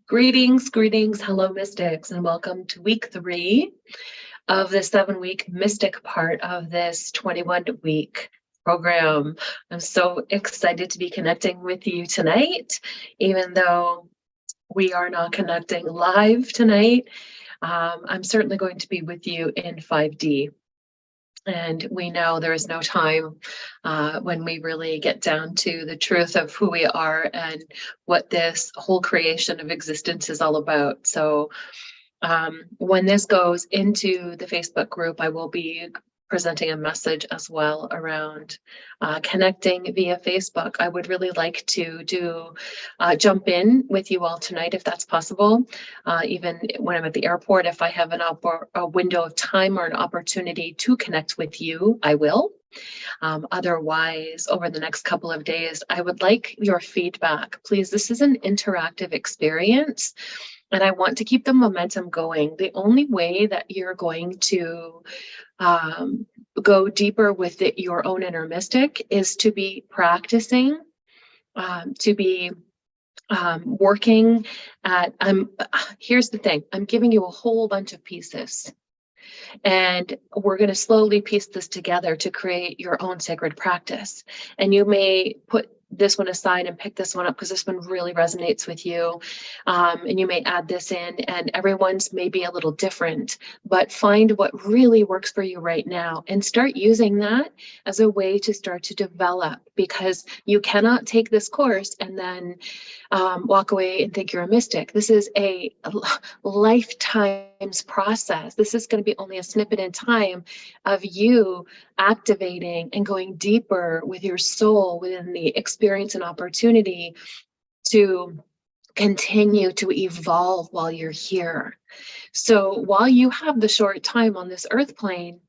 Greetings, hello mystics, and welcome to week 3 of the 7-week mystic part of this 21-week program. I'm so excited to be connecting with you tonight, even though we are not connecting live tonight. I'm certainly going to be with you in 5D. And we know there is no time when we really get down to the truth of who we are and what this whole creation of existence is all about. So when this goes into the Facebook group, I will be presenting a message as well around connecting via Facebook. I would really like to jump in with you all tonight if that's possible. Even when I'm at the airport, if I have a window of time or an opportunity to connect with you, I will. Otherwise, over the next couple of days, I would like your feedback. Please, this is an interactive experience. And I want to keep the momentum going. The only way that you're going to go deeper with your own inner mystic is to be practicing, to be working at, here's the thing, I'm giving you a whole bunch of pieces. And we're going to slowly piece this together to create your own sacred practice. And you may put this one aside and pick this one up because this one really resonates with you. And you may add this in, and everyone's may be a little different, but find what really works for you right now and start using that as a way to start to develop, because you cannot take this course and then walk away and think you're a mystic. This is a lifetime's process. This is going to be only a snippet in time of you activating and going deeper with your soul within the experience and opportunity to continue to evolve while you're here. So while you have the short time on this earth plane,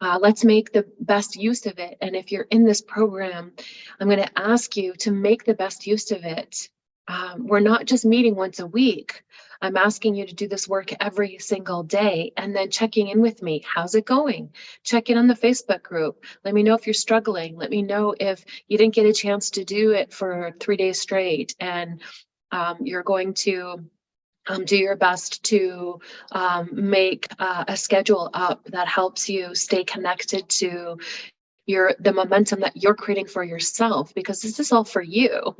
let's make the best use of it. And if you're in this program, I'm going to ask you to make the best use of it. We're not just meeting once a week. I'm asking you to do this work every single day and then checking in with me. How's it going? Check in on the Facebook group. Let me know if you're struggling. Let me know if you didn't get a chance to do it for 3 days straight and you're going to do your best to make a schedule up that helps you stay connected to the momentum that you're creating for yourself, because this is all for you.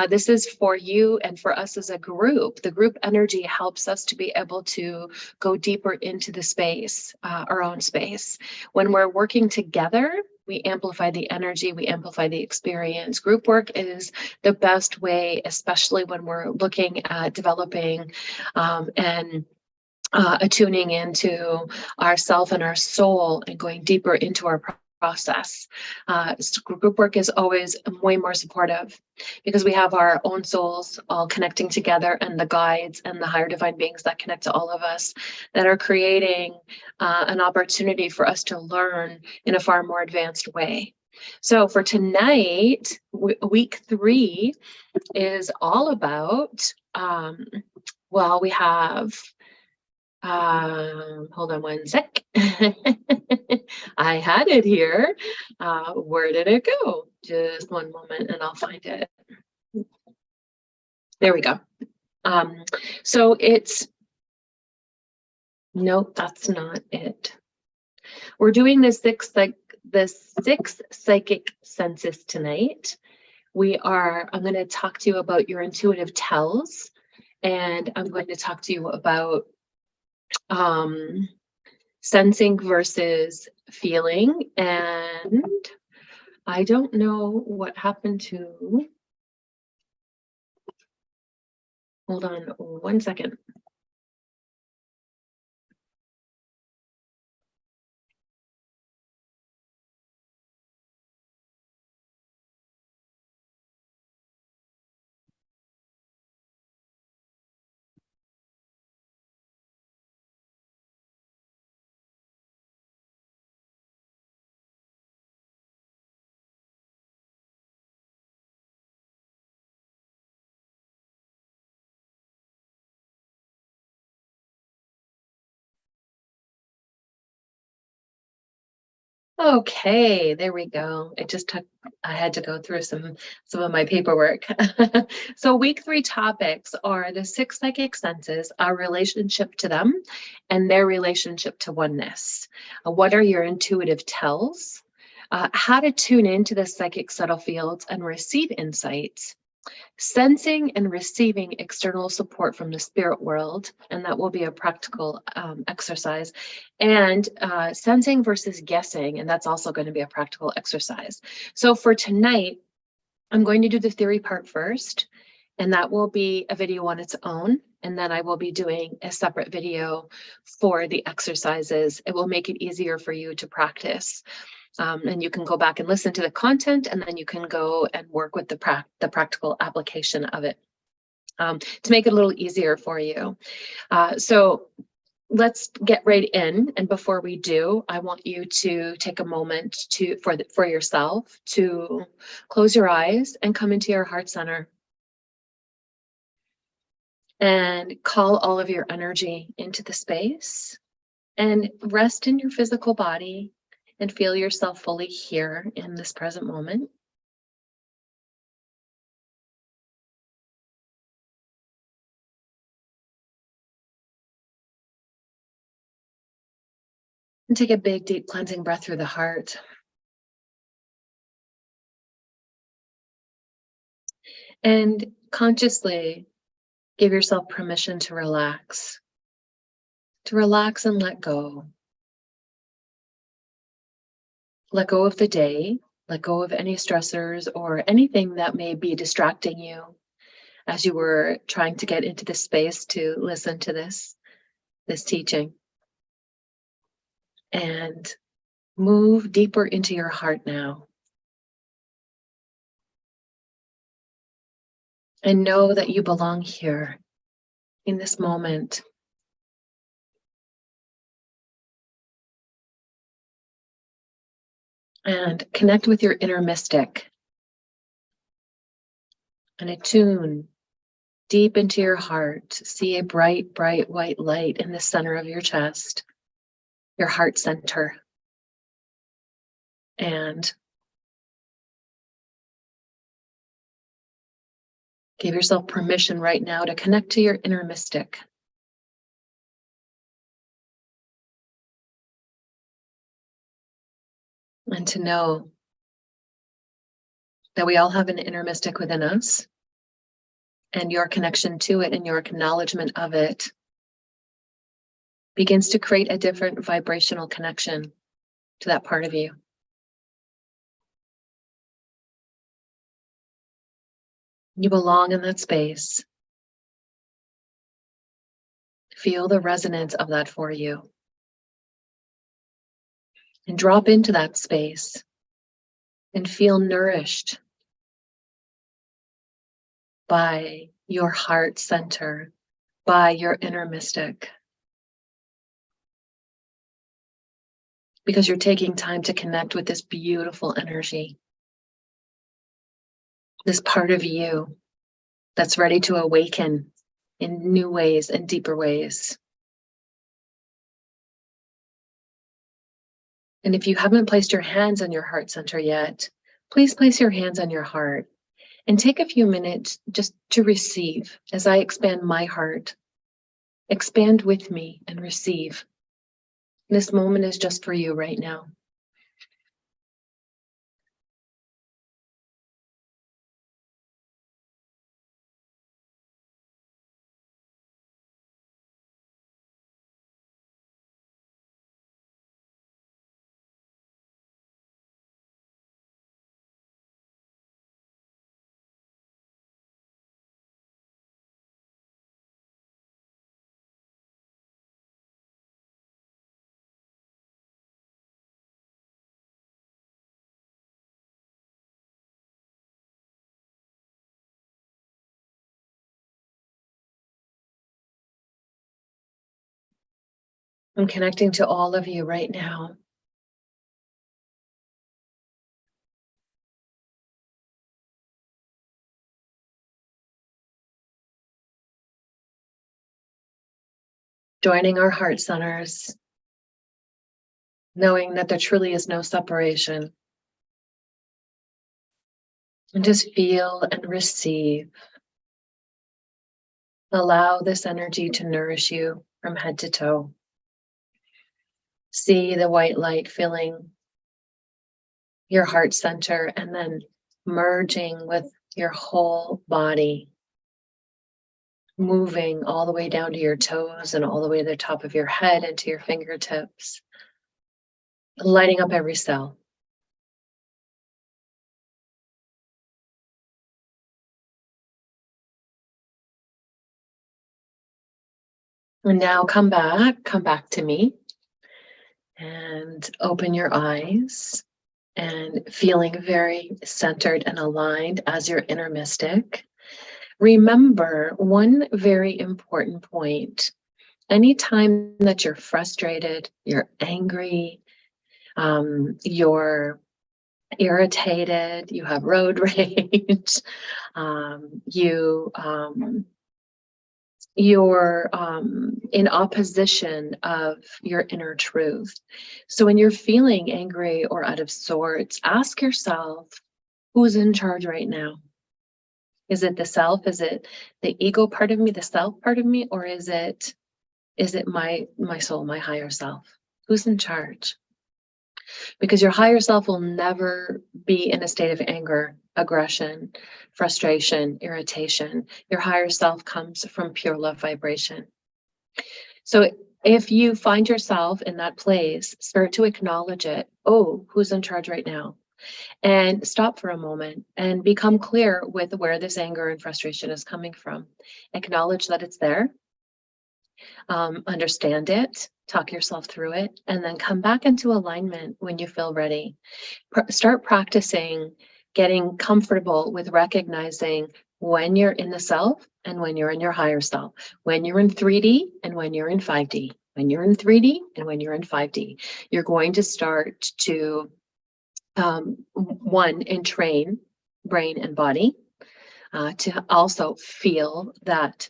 This is for you and for us as a group. The group energy helps us to be able to go deeper into the space, our own space. When we're working together, we amplify the energy, we amplify the experience. Group work is the best way, especially when we're looking at developing and attuning into ourself and our soul and going deeper into our process. Group work is always way more supportive because we have our own souls all connecting together, and the guides and the higher divine beings that connect to all of us that are creating an opportunity for us to learn in a far more advanced way. So for tonight, week 3 is all about, well, we have hold on one sec. I had it here. Where did it go? Just one moment and I'll find it. There we go. So it's, nope, that's not it. We're doing the sixth psychic senses tonight. I'm going to talk to you about your intuitive tells, and I'm going to talk to you about sensing versus feeling. And I don't know what happened to, hold on one second. Okay, there we go. I had to go through some of my paperwork. So week 3 topics are the 6 psychic senses, our relationship to them, and their relationship to oneness. What are your intuitive tells? How to tune into the psychic subtle fields and receive insights, sensing and receiving external support from the spirit world, and that will be a practical exercise, and sensing versus guessing, and that's also going to be a practical exercise. So for tonight, I'm going to do the theory part first, and that will be a video on its own. And then I will be doing a separate video for the exercises. It will make it easier for you to practice. And you can go back and listen to the content, and then you can go and work with the practical application of it to make it a little easier for you. So let's get right in. And before we do, I want you to take a moment for yourself to close your eyes and come into your heart center and call all of your energy into the space and rest in your physical body and feel yourself fully here in this present moment. And take a big, deep cleansing breath through the heart. And consciously give yourself permission to relax and let go. Let go of the day, let go of any stressors or anything that may be distracting you as you were trying to get into the space to listen to this teaching. And move deeper into your heart now. And know that you belong here in this moment. And connect with your inner mystic. And attune deep into your heart. See a bright, bright white light in the center of your chest, your heart center. And give yourself permission right now to connect to your inner mystic. And to know that we all have an inner mystic within us, and your connection to it and your acknowledgement of it begins to create a different vibrational connection to that part of you. You belong in that space. Feel the resonance of that for you. And drop into that space and feel nourished by your heart center, by your inner mystic. Because you're taking time to connect with this beautiful energy, this part of you that's ready to awaken in new ways and deeper ways. And if you haven't placed your hands on your heart center yet, please place your hands on your heart and take a few minutes just to receive as I expand my heart. Expand with me and receive. This moment is just for you right now. I'm connecting to all of you right now. Joining our heart centers knowing that there truly is no separation. And just feel and receive. Allow this energy to nourish you from head to toe. See the white light filling your heart center and then merging with your whole body, moving all the way down to your toes and all the way to the top of your head and to your fingertips, lighting up every cell. And now come back to me and open your eyes and feeling very centered and aligned as your inner mystic. Remember one very important point. Anytime that you're frustrated, you're angry, you're irritated, you have road rage, you're in opposition of your inner truth. So when you're feeling angry or out of sorts, ask yourself, who's in charge right now? Is it the self? Is it the ego part of me, the self part of me, or is it my soul, my higher self? Who's in charge? Because your higher self will never be in a state of anger, aggression, frustration, irritation. Your higher self comes from pure love vibration. So if you find yourself in that place, start to acknowledge it. Oh, who's in charge right now? And stop for a moment and become clear with where this anger and frustration is coming from. Acknowledge that it's there. Understand it, talk yourself through it, and then come back into alignment when you feel ready. Start practicing getting comfortable with recognizing when you're in the self and when you're in your higher self, when you're in 3D and when you're in 5D, when you're in 3D and when you're in 5D. You're going to start to, entrain brain and body to also feel that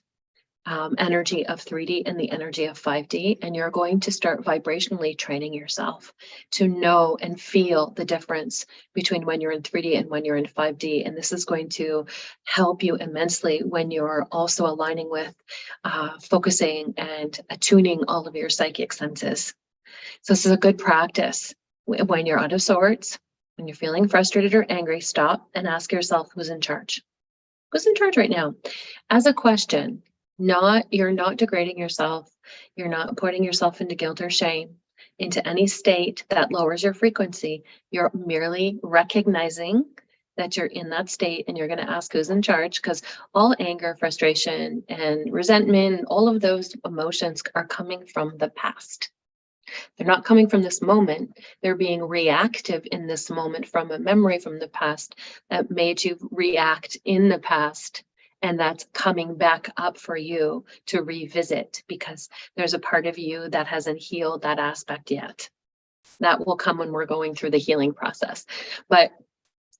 energy of 3D and the energy of 5D, and you're going to start vibrationally training yourself to know and feel the difference between when you're in 3D and when you're in 5D. And this is going to help you immensely when you're also aligning with focusing and attuning all of your psychic senses. So this is a good practice. When you're out of sorts, when you're feeling frustrated or angry, stop and ask yourself, who's in charge? Who's in charge right now? As a question. You're not degrading yourself. You're not putting yourself into guilt or shame, into any state that lowers your frequency. You're merely recognizing that you're in that state and you're going to ask who's in charge, because all anger, frustration, and resentment, all of those emotions are coming from the past. They're not coming from this moment. They're being reactive in this moment from a memory from the past that made you react in the past. And that's coming back up for you to revisit because there's a part of you that hasn't healed that aspect yet. That will come when we're going through the healing process. But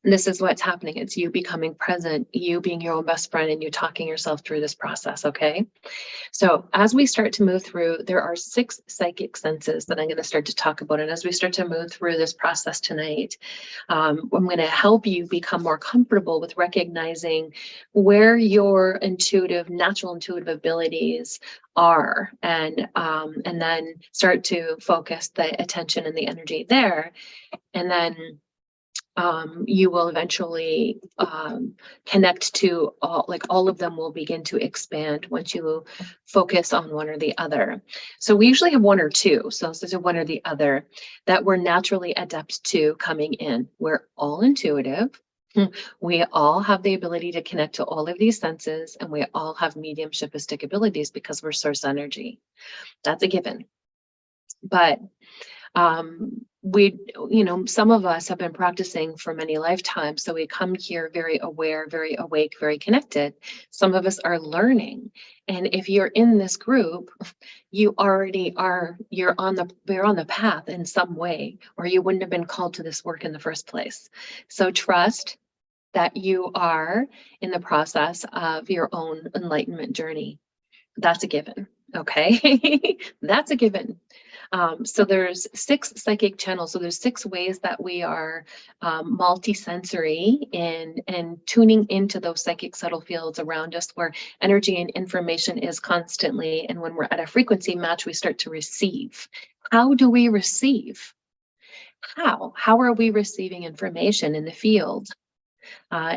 this is what's happening. It's you becoming present, you being your own best friend, and you talking yourself through this process, okay? So as we start to move through, there are 6 psychic senses that I'm going to start to talk about. And as we start to move through this process tonight, I'm going to help you become more comfortable with recognizing where your natural intuitive abilities are, and then start to focus the attention and the energy there. And then you will eventually connect to all of them will begin to expand once you focus on one or the other. So we usually have one or two. So this is one or the other that we're naturally adept to coming in. We're all intuitive. We all have the ability to connect to all of these senses, and we all have mediumshipistic abilities because we're source energy. That's a given. But some of us have been practicing for many lifetimes, so we come here very aware, very awake, very connected. Some of us are learning, and if you're in this group, you already are. You're on the path in some way, or you wouldn't have been called to this work in the first place. So trust that you are in the process of your own enlightenment journey. That's a given. Okay, that's a given. So there's 6 psychic channels. So there's 6 ways that we are multisensory in tuning into those psychic subtle fields around us, where energy and information is constantly. And when we're at a frequency match, we start to receive. How do we receive? How are we receiving information in the field?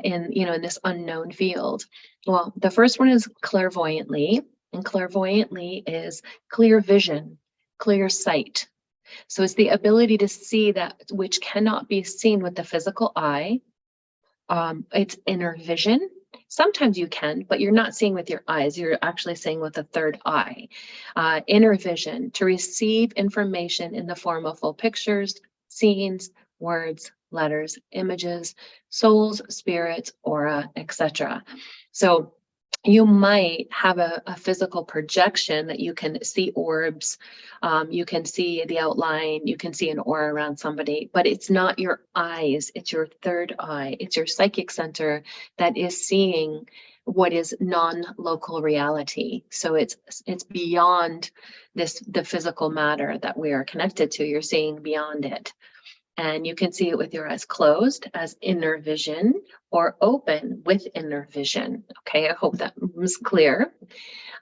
In this unknown field? Well, the first one is clairvoyantly, and clairvoyantly is clear vision, clear sight. So it's the ability to see that which cannot be seen with the physical eye. It's inner vision. Sometimes you can, but you're not seeing with your eyes. You're actually seeing with the third eye. Inner vision, to receive information in the form of full pictures, scenes, words, letters, images, souls, spirits, aura, etc. So you might have a physical projection that you can see orbs, you can see the outline, you can see an aura around somebody, but it's not your eyes, it's your third eye, it's your psychic center that is seeing what is non-local reality. So it's beyond the physical matter that we are connected to. You're seeing beyond it. And you can see it with your eyes closed as inner vision, or open with inner vision. Okay, I hope that was clear.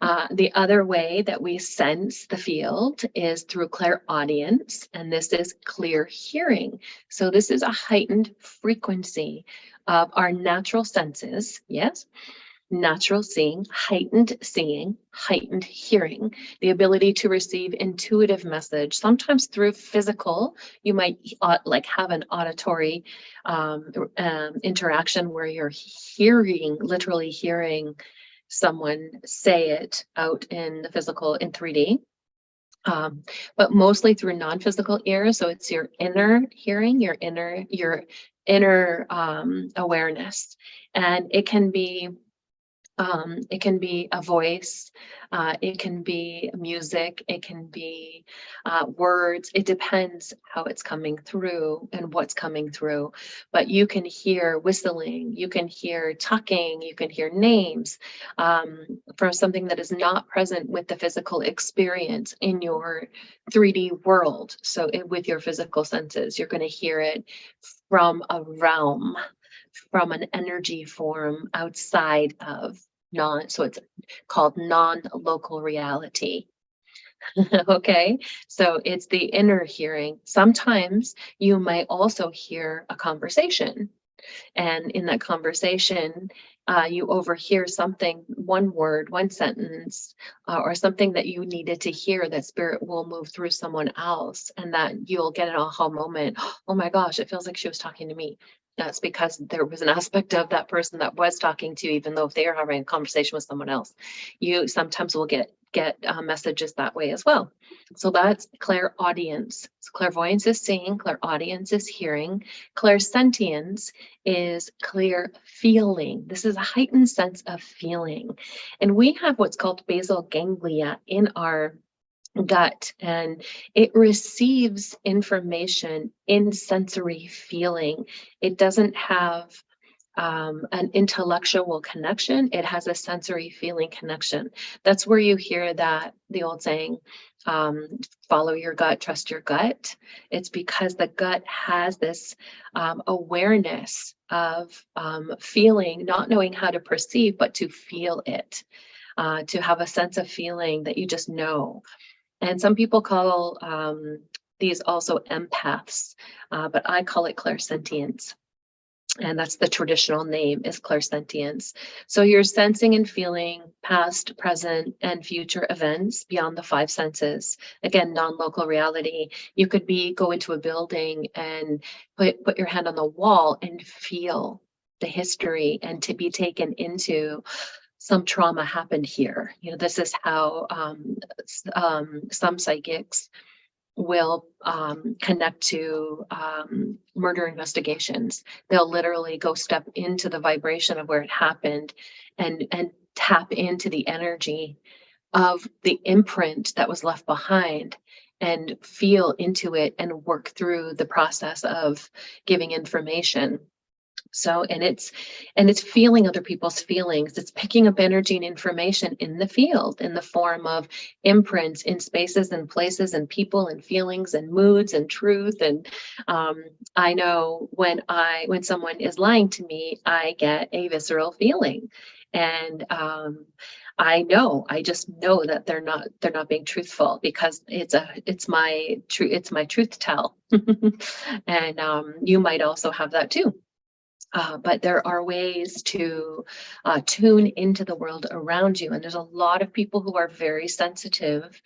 The other way that we sense the field is through clairaudience, and this is clear hearing. So this is a heightened frequency of our natural senses, yes? Natural seeing, heightened hearing, the ability to receive intuitive message, sometimes through physical. You might have an auditory interaction where you're literally hearing someone say it out in the physical in 3D. But mostly through non-physical ears. So it's your inner hearing, your inner awareness. And it can be a voice, it can be music, it can be words. It depends how it's coming through and what's coming through. But you can hear whistling, you can hear talking, you can hear names for something that is not present with the physical experience in your 3D world. So with your physical senses, you're going to hear it from a realm, from an energy form outside of so it's called non-local reality. Okay, so it's the inner hearing. Sometimes you might also hear a conversation, and in that conversation, you overhear something, one word, one sentence, or something that you needed to hear, that spirit will move through someone else, and that you'll get an aha moment. Oh my gosh, it feels like she was talking to me. That's because there was an aspect of that person that was talking to you, even though if they are having a conversation with someone else. You sometimes will get messages that way as well. So that's clairaudience. So clairvoyance is seeing, clairaudience is hearing, clairsentience is clear feeling. This is a heightened sense of feeling. And we have what's called basal ganglia in our gut, and it receives information in sensory feeling. It doesn't have an intellectual connection. It has a sensory feeling connection. That's where you hear the old saying, follow your gut, trust your gut. It's because the gut has this awareness of feeling, not knowing how to perceive, but to feel it, to have a sense of feeling that you just know. And some people call these also empaths, but I call it clairsentience. And that's the traditional name, is clairsentience. So you're sensing and feeling past, present, and future events beyond the 5 senses. Again, non-local reality. You could go into a building and put your hand on the wall and feel the history, and to be taken into some trauma happened here. This is how some psychics will connect to murder investigations. They'll literally go step into the vibration of where it happened, and tap into the energy of the imprint that was left behind, and feel into it and work through the process of giving information. So, and it's feeling other people's feelings. It's picking up energy and information in the field in the form of imprints in spaces and places and people and feelings and moods and truth. And I know when someone is lying to me, I get a visceral feeling. And I just know that they're not being truthful, because it's my truth tell. And you might also have that too. But there are ways to tune into the world around you. And there's a lot of people who are very sensitive,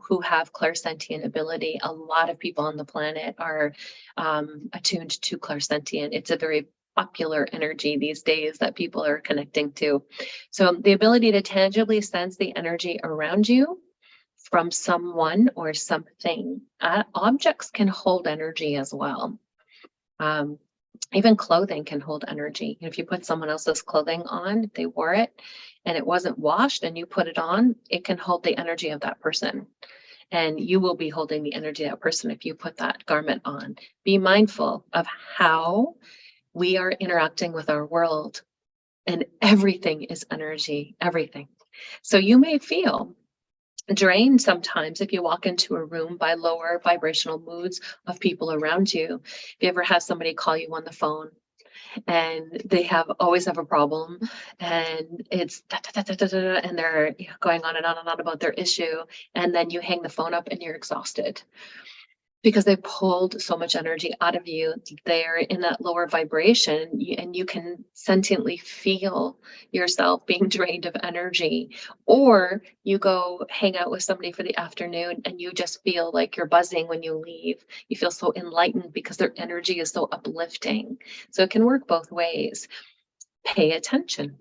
who have clairsentient ability. A lot of people on the planet are attuned to clairsentient. It's a very popular energy these days that people are connecting to. So the ability to tangibly sense the energy around you from someone or something. Objects can hold energy as well. Um, Even clothing can hold energy. If you put someone else's clothing on, if they wore it and it wasn't washed and you put it on, it can hold the energy of that person. And you will be holding the energy of that person if you put that garment on. Be mindful of how we are interacting with our world, and everything is energy, everything. So you may feel drained sometimes if you walk into a room by lower vibrational moods of people around you. If you ever have somebody call you on the phone and they always have a problem, and it's da, da, da, da, da, da, and they're going on and on and on about their issue, and then you hang the phone up and you're exhausted because they pulled so much energy out of you. They're in that lower vibration, and you can sentiently feel yourself being drained of energy. Or you go hang out with somebody for the afternoon and you just feel like you're buzzing when you leave. You feel so enlightened because their energy is so uplifting. So it can work both ways. Pay attention.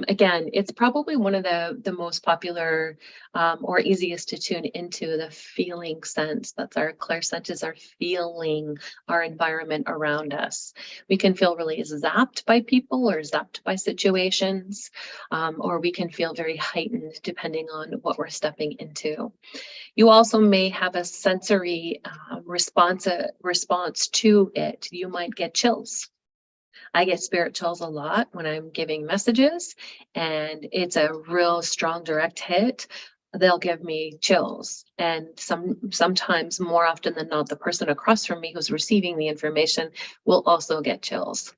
Again, it's probably one of the most popular or easiest to tune into, the feeling sense. That's our clairsenses are feeling our environment around us. We can feel really zapped by people or zapped by situations, or we can feel very heightened depending on what we're stepping into. You also may have a sensory response to it. You might get chills. I get spirit chills a lot when I'm giving messages, and it's a real strong direct hit. They'll give me chills, and sometimes, more often than not, the person across from me who's receiving the information will also get chills.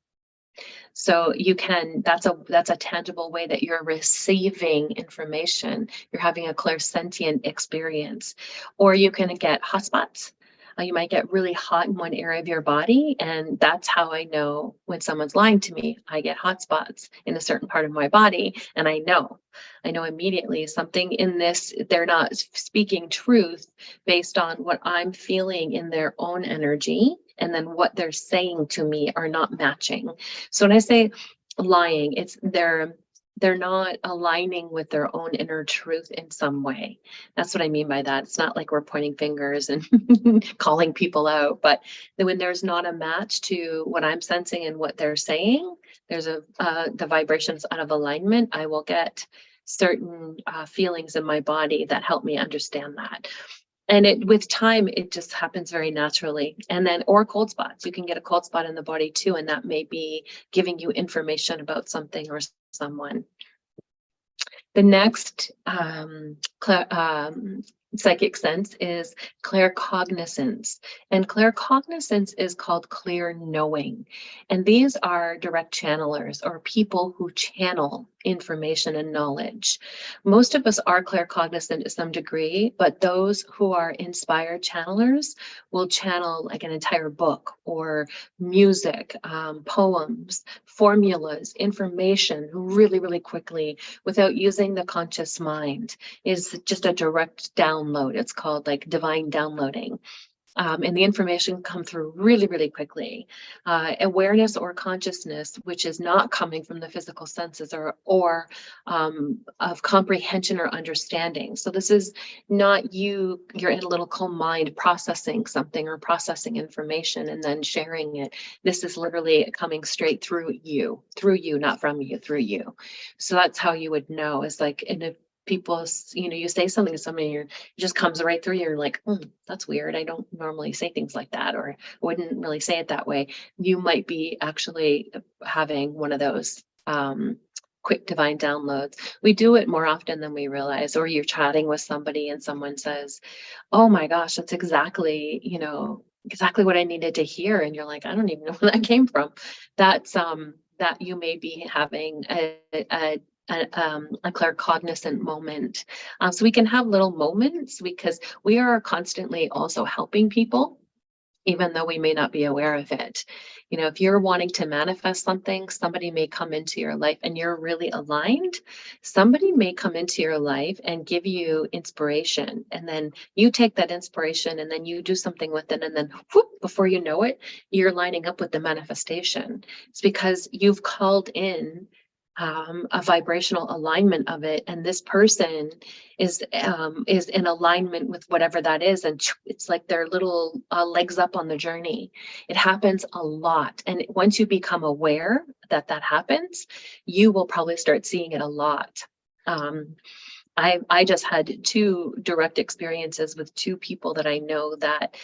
So that's a tangible way that you're receiving information. You're having a clairsentient experience. Or you can get hot spots. You might get really hot in one area of your body, and that's how I know when someone's lying to me. I get hot spots in a certain part of my body, and I know immediately something in this, they're not speaking truth based on what I'm feeling in their own energy, and then what they're saying to me are not matching. So when I say lying, it's they're not aligning with their own inner truth in some way. That's what I mean by that. It's not like we're pointing fingers and calling people out, but when there's not a match to what I'm sensing and what they're saying, there's the vibrations out of alignment. I will get certain feelings in my body that help me understand that. And with time, it just happens very naturally. And then, or cold spots, you can get a cold spot in the body too, and that may be giving you information about something or someone. The next psychic sense is claircognizance. And claircognizance is called clear knowing. And these are direct channelers, or people who channel information and knowledge. Most of us are claircognizant to some degree, but those who are inspired channelers will channel like an entire book or music, poems, formulas, information really, really quickly without using the conscious mind. Is just a direct download. It's called like divine downloading. And the information come through really, really quickly. Awareness or consciousness, which is not coming from the physical senses or of comprehension or understanding. So this is not your analytical mind processing something or processing information and then sharing it. This is literally coming straight through you, not from you, through you. So that's how you would know, is like people, you say something to somebody, it just comes right through you. You're like, that's weird. I don't normally say things like that, or wouldn't really say it that way. You might be actually having one of those quick divine downloads. We do it more often than we realize. Or you're chatting with somebody and someone says, oh my gosh, that's exactly, exactly what I needed to hear. And you're like, I don't even know where that came from. That's that you may be having a claircognizant moment. So we can have little moments because we are constantly also helping people, even though we may not be aware of it. If you're wanting to manifest something, somebody may come into your life and you're really aligned. Somebody may come into your life and give you inspiration. And then you take that inspiration and then you do something with it. And then whoop, before you know it, you're lining up with the manifestation. It's because you've called in a vibrational alignment of it, and this person is in alignment with whatever that is, and it's like their little legs up on the journey. It happens a lot, and once you become aware that happens, you will probably start seeing it a lot. I just had 2 direct experiences with 2 people that I know that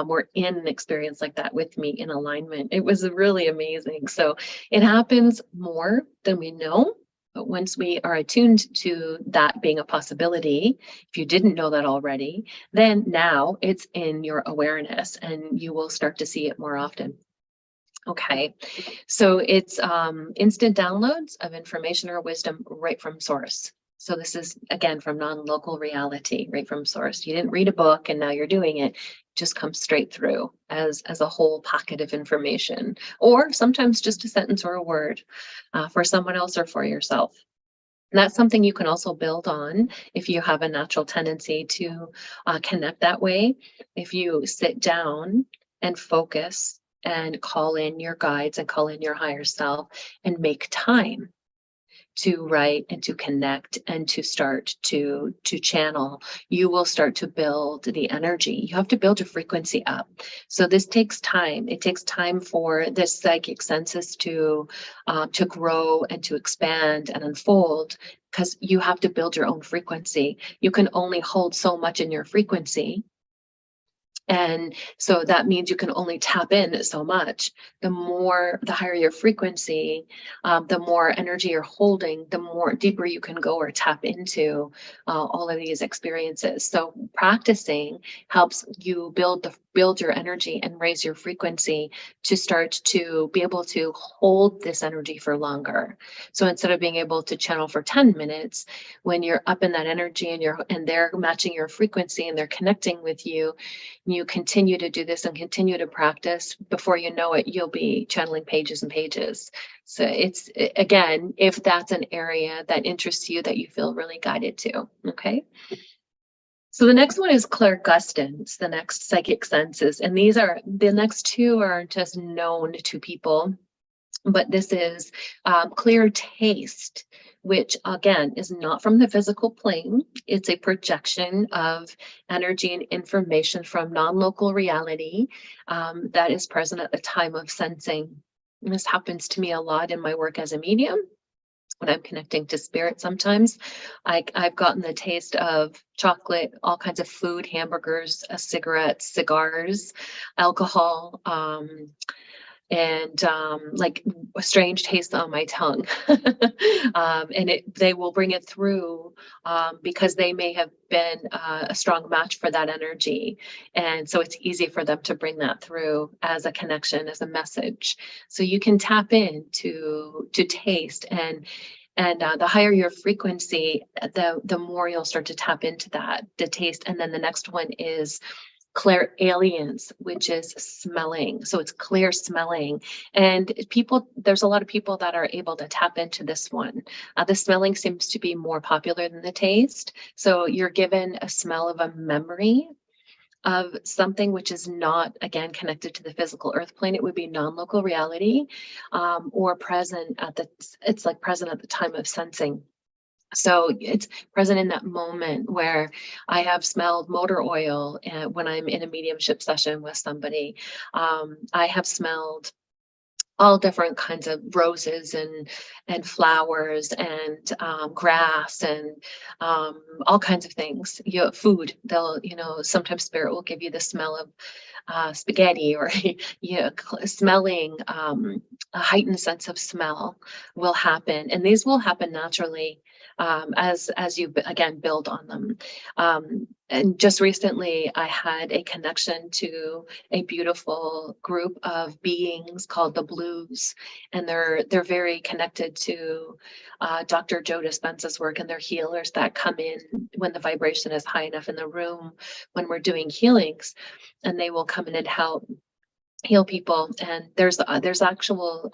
were in an experience like that with me in alignment. It was really amazing. So it happens more than we know. But once we are attuned to that being a possibility, if you didn't know that already, then now it's in your awareness and you will start to see it more often. Okay, so it's instant downloads of information or wisdom right from source. So this is, again, from non-local reality, right from source. You didn't read a book and now you're doing it. It just comes straight through as a whole packet of information, or sometimes just a sentence or a word for someone else or for yourself. And that's something you can also build on if you have a natural tendency to connect that way. If you sit down and focus and call in your guides and call in your higher self and make time to write and to connect and to start to channel, you will start to build the energy. You have to build your frequency up. So this takes time. It takes time for this psychic senses to grow and to expand and unfold, because you have to build your own frequency. You can only hold so much in your frequency. And so that means you can only tap in so much. The higher your frequency, the more energy you're holding, the more deeper you can go or tap into all of these experiences. So practicing helps you build your energy and raise your frequency to start to be able to hold this energy for longer. So instead of being able to channel for 10 minutes, when you're up in that energy and they're matching your frequency and they're connecting with you, you continue to do this and continue to practice, before you know it, you'll be channeling pages and pages. So it's, again, if that's an area that interests you, that you feel really guided to. Okay. So the next one is clairgustance, the next psychic senses. And the next 2 are just known to people, but this is clear taste, which again is not from the physical plane. It's a projection of energy and information from non-local reality that is present at the time of sensing. And this happens to me a lot in my work as a medium. When I'm connecting to spirit, sometimes I've gotten the taste of chocolate, all kinds of food, hamburgers, cigarettes, cigars, alcohol, and like a strange taste on my tongue. And they will bring it through because they may have been a strong match for that energy. And so it's easy for them to bring that through as a connection, as a message. So you can tap in to taste, and the higher your frequency, the more you'll start to tap into the taste. And then the next one is clairalience, which is smelling. So it's clear smelling. And there's a lot of people that are able to tap into this one. The smelling seems to be more popular than the taste. So you're given a smell of a memory of something which is not, again, connected to the physical earth plane. It would be non-local reality, or present at the time of sensing. So it's present in that moment where I have smelled motor oil when I'm in a mediumship session with somebody. I have smelled all different kinds of roses and flowers and grass and all kinds of things. Food. They'll, sometimes spirit will give you the smell of spaghetti, or smelling. A heightened sense of smell will happen, and these will happen naturally as you again build on them. And just recently, I had a connection to a beautiful group of beings called the Blues, and they're very connected to Dr. Joe Dispenza's work, and they're healers that come in when the vibration is high enough in the room when we're doing healings, and they will come in and help heal people. And there's actual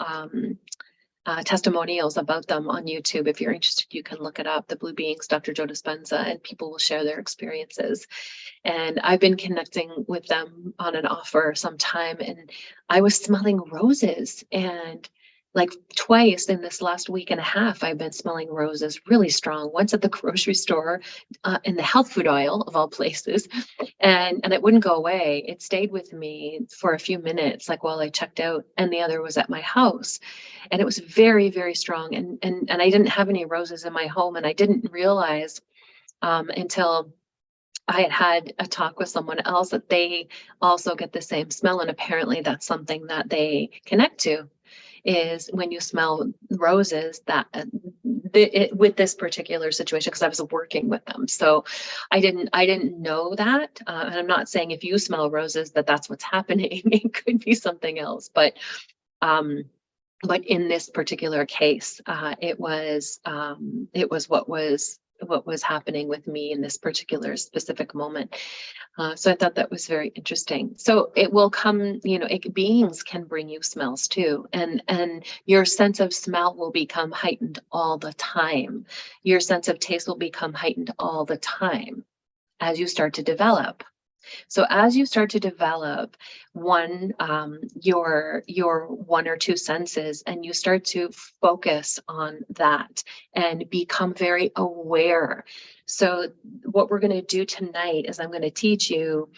testimonials about them on YouTube. If you're interested, you can look it up, the Blue Beings, Dr. Joe Dispenza, and people will share their experiences. And I've been connecting with them on and off for some time, and I was smelling roses, and like twice in this last week and a half, I've been smelling roses really strong. Once at the grocery store, in the health food aisle of all places, and it wouldn't go away. It stayed with me for a few minutes, like while I checked out, and the other was at my house, and it was very, very strong. And I didn't have any roses in my home, and I didn't realize until I had a talk with someone else that they also get the same smell, and apparently that's something that they connect to, is when you smell roses, that with this particular situation, because I was working with them. So I didn't know that. And I'm not saying if you smell roses that that's what's happening. It could be something else. But in this particular case, it was what was happening with me in this particular specific moment. So I thought that was very interesting. So it will come, beings can bring you smells too. And your sense of smell will become heightened all the time. Your sense of taste will become heightened all the time as you start to develop. So as you start to develop your one or two senses, and you start to focus on that and become very aware. So what we're going to do tonight is I'm going to teach you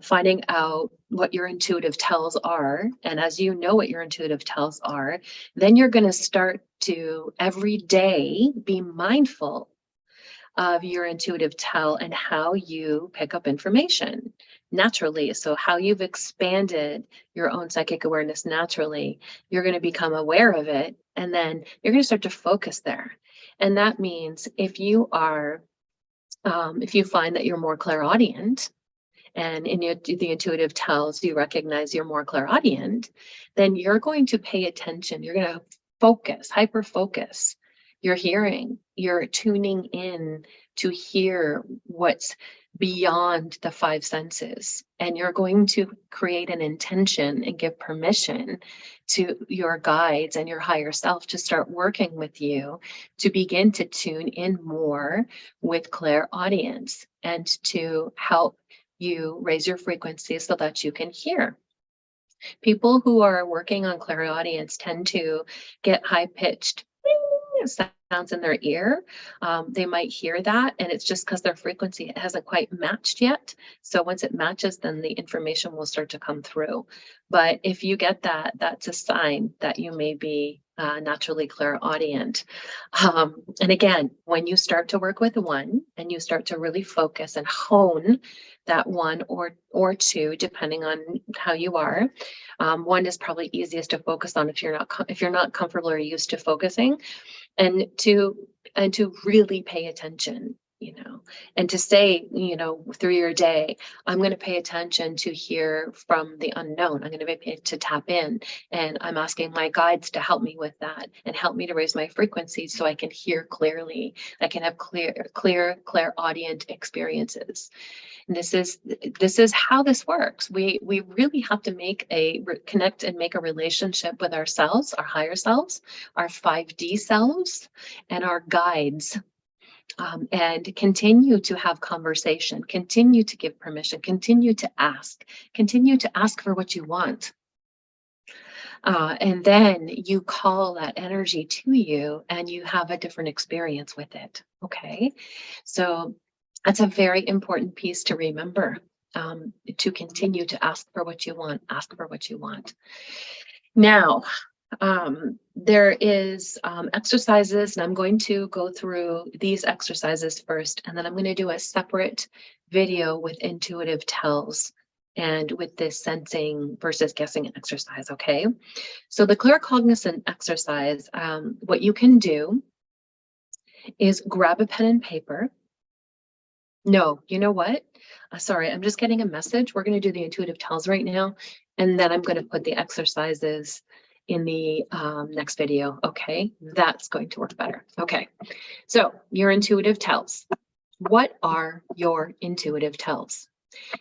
finding out what your intuitive tells are. And as you know what your intuitive tells are, then you're going to start to every day be mindful of your intuitive tell and how you pick up information naturally. So how you've expanded your own psychic awareness naturally, you're going to become aware of it, and then you're going to start to focus there. And that means if you find that you're more clairaudient, and in the intuitive tells you recognize you're more clairaudient, then you're going to pay attention. You're going to focus, hyper focus. You're hearing, you're tuning in to hear what's beyond the five senses. And you're going to create an intention and give permission to your guides and your higher self to start working with you to begin to tune in more with clairaudience and to help you raise your frequency so that you can hear. People who are working on clairaudience tend to get high-pitched sounds in their ear. They might hear that, and it's just because their frequency hasn't quite matched yet. So once it matches, then the information will start to come through. But if you get that, that's a sign that you may be naturally clairaudient. And again, when you start to work with one and you start to really focus and hone that one or two, depending on how you are. One is probably easiest to focus on if you're not comfortable or used to focusing, and to really pay attention, and to say, through your day, I'm going to pay attention to hear from the unknown. I'm going to pay to tap in, and I'm asking my guides to help me with that and help me to raise my frequency so I can hear clearly. I can have clairaudient experiences. And this is how this works. We really have to connect and make a relationship with ourselves, our higher selves, our 5D selves, and our guides. And continue to have conversation, continue to give permission, continue to ask for what you want. And then you call that energy to you and you have a different experience with it. Okay. So that's a very important piece to remember, to continue to ask for what you want, Now, there is exercises, and I'm going to go through these exercises first, and then I'm going to do a separate video with intuitive tells and with this sensing versus guessing exercise, okay? So the claircognizant exercise, what you can do is grab a pen and paper. No, you know what? Sorry, I'm just getting a message. We're going to do the intuitive tells right now, and then I'm going to put the exercises in the next video. Okay, that's going to work better. Okay, so your intuitive tells. What are your intuitive tells?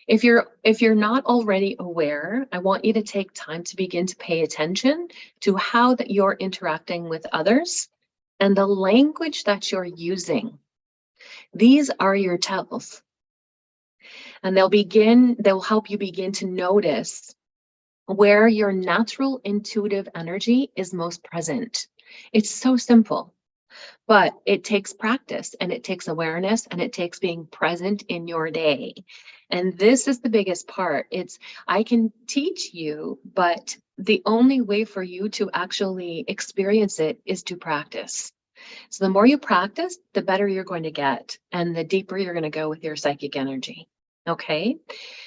If you're not already aware, I want you to take time to begin to pay attention to how that you're interacting with others and the language that you're using. These are your tells. And they'll help you begin to notice where your natural intuitive energy is most present. It's so simple, but it takes practice and it takes awareness and it takes being present in your day. And this is the biggest part. I can teach you, but the only way for you to actually experience it is to practice. So the more you practice, the better you're going to get and the deeper you're going to go with your psychic energy. Okay,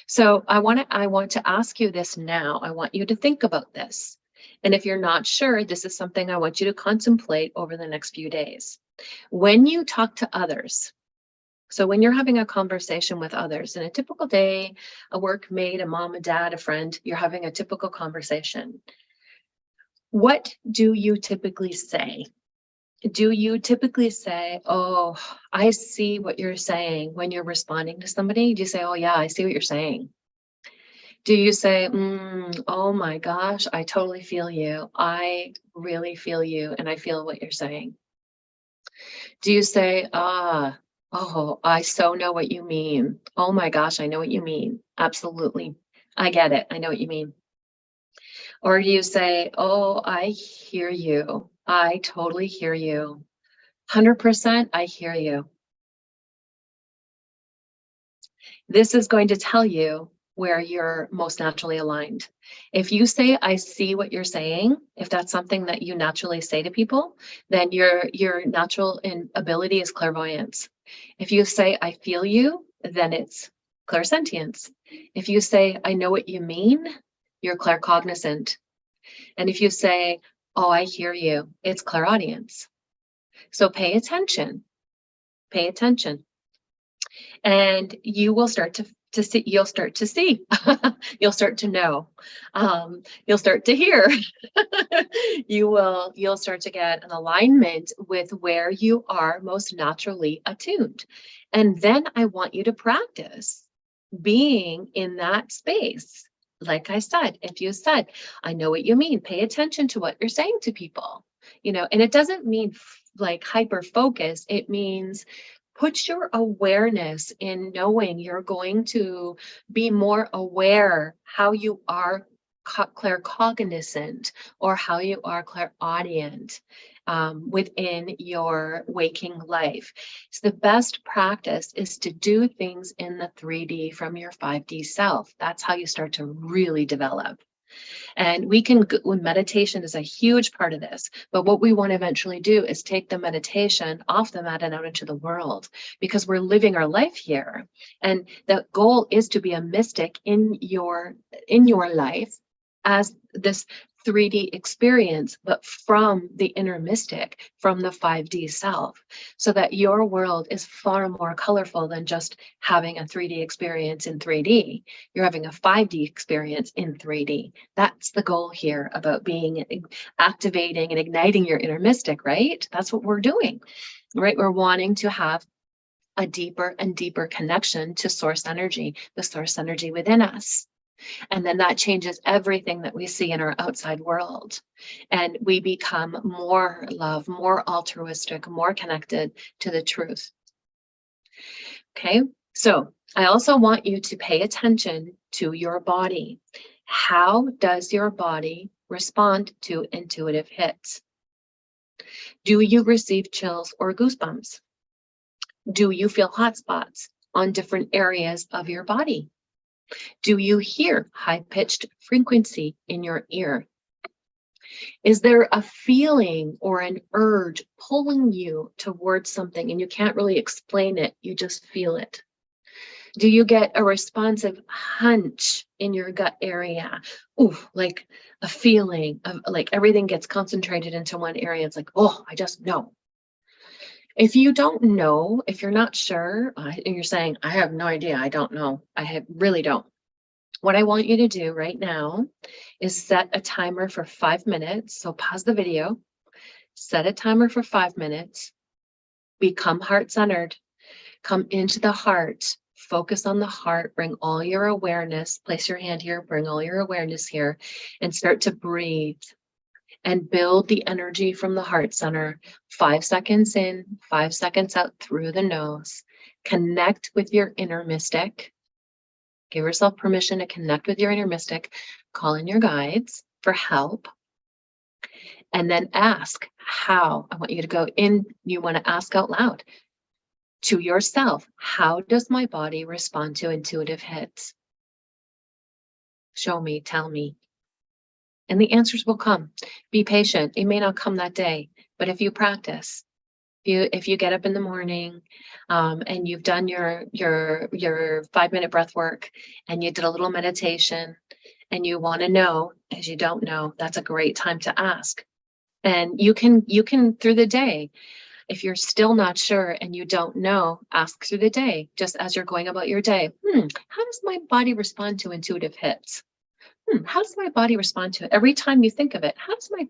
so I want to ask you this now. I want you to think about this. And if you're not sure, this is something I want you to contemplate over the next few days. When you talk to others, so when you're having a conversation with others in a typical day, a workmate, a mom, a dad, a friend, you're having a typical conversation. What do you typically say? Do you typically say, oh, I see what you're saying when you're responding to somebody? Do you say, oh, yeah, I see what you're saying? Do you say, oh my gosh, I totally feel you. I really feel you and I feel what you're saying? Do you say, oh, I so know what you mean. Oh my gosh, I know what you mean. Absolutely. I get it. I know what you mean. Or do you say, oh, I hear you. I totally hear you. 100%, I hear you. This is going to tell you where you're most naturally aligned. If you say, I see what you're saying, if that's something that you naturally say to people, then your natural ability is clairvoyance. If you say, I feel you, then it's clairsentience. If you say, I know what you mean, you're claircognizant. And if you say, oh, I hear you, it's clairaudience. So pay attention, pay attention. And you will start to see, you'll start to see, you'll start to know, you'll start to hear, you'll start to get an alignment with where you are most naturally attuned. And then I want you to practice being in that space. Like I said, if you said, I know what you mean, pay attention to what you're saying to people, and it doesn't mean like hyper focus. It means put your awareness in knowing you're going to be more aware how you are claircognizant or how you are clairaudient within your waking life. So the best practice is to do things in the 3D from your 5D self. That's how you start to really develop. And meditation is a huge part of this, but what we want to eventually do is take the meditation off the mat and out into the world, because we're living our life here. And the goal is to be a mystic in your life as this 3D experience, but from the inner mystic, from the 5D self, so that your world is far more colorful than just having a 3D experience in 3D. You're having a 5D experience in 3D. That's the goal here about activating and igniting your inner mystic, right? That's what we're doing, right? We're wanting to have a deeper and deeper connection to source energy, the source energy within us. And then that changes everything that we see in our outside world. And we become more love, more altruistic, more connected to the truth. Okay, so I also want you to pay attention to your body. How does your body respond to intuitive hits? Do you receive chills or goosebumps? Do you feel hot spots on different areas of your body? Do you hear high-pitched frequency in your ear? Is there a feeling or an urge pulling you towards something and you can't really explain it? You just feel it. Do you get a responsive hunch in your gut area? Ooh, like a feeling of like everything gets concentrated into one area. It's like, oh, I just know. If you don't know, if you're not sure, and you're saying, I have no idea, I don't know, really don't. What I want you to do right now is set a timer for 5 minutes. So pause the video, set a timer for 5 minutes, become heart-centered, come into the heart, focus on the heart, bring all your awareness, place your hand here, bring all your awareness here, and start to breathe and build the energy from the heart center. 5 seconds in, 5 seconds out through the nose. Connect with your inner mystic. Give yourself permission to connect with your inner mystic. Call in your guides for help. And then ask how. I want you to go in. You want to ask out loud to yourself, how does my body respond to intuitive hits? Show me, tell me. And the answers will come. Be patient. It may not come that day, but if you practice, if you get up in the morning and you've done your 5-minute breath work and you did a little meditation and you want to know as you don't know, that's a great time to ask. And you can through the day, if you're still not sure and you don't know, ask through the day, just as you're going about your day. How does my body respond to intuitive hits? How does my body respond to it? Every time you think of it,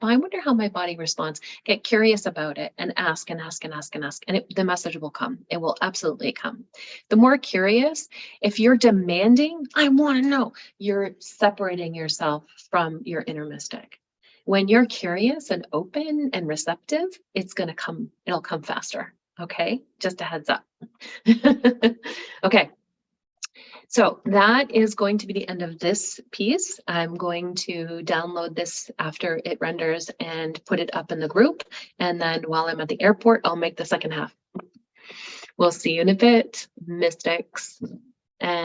I wonder how my body responds. Get curious about it and ask and ask and ask and ask. And the message will come. It will absolutely come. The more curious, if you're demanding, I want to know, you're separating yourself from your inner mystic. When you're curious and open and receptive, it's going to come. It'll come faster. Okay. Just a heads up. Okay. So that is going to be the end of this piece. I'm going to download this after it renders and put it up in the group. And then while I'm at the airport, I'll make the second half. We'll see you in a bit, mystics. And